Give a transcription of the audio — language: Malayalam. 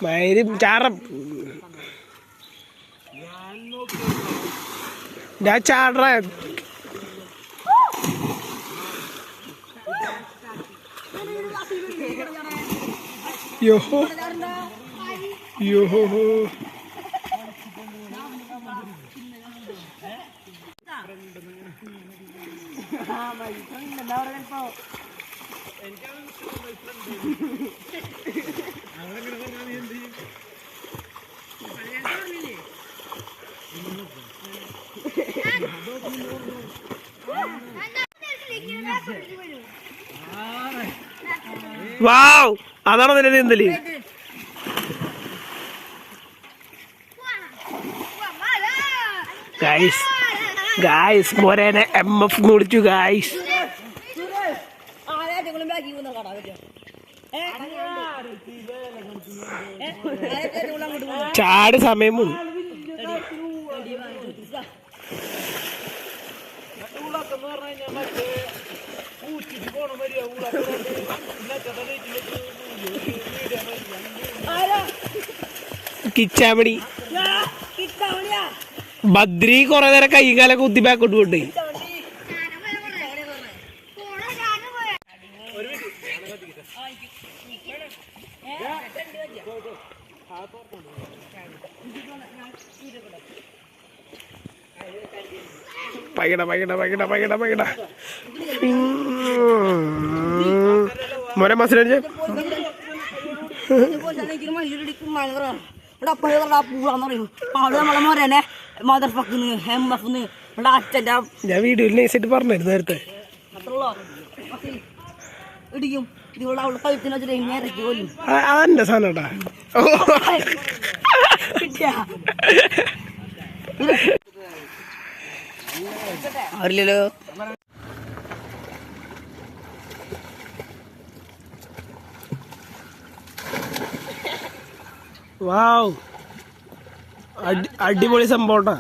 മയില് ചാറം ഞാൻ ചാട യോ യോ വാവ് അതാണോ നിന്റെ നീന്തല് ഗൈസ് ഗൈസ് മോരേനെ MF എന്ന് വിളിച്ചു ഗൈസ് ചാട് സമയം കിച്ചാമണി ബദ്രി കൊറേ നേരം കൈ കാലൊക്കെ കുത്തി ബാക്കോട്ട് പോട്ടെ പൈകട പൈകട പൈകട പൈകട പൈകട മോനെ മസിലടിച്ചേ ഞാൻ വീഡിയോയിൽ നൈസായിട്ട് പറഞ്ഞായിരുന്നു നേരത്തെ അതെന്റെ സാധനട്ടാ അറിയില്ലല്ലോ വാവ് അടിപൊളി സംഭവട്ടാ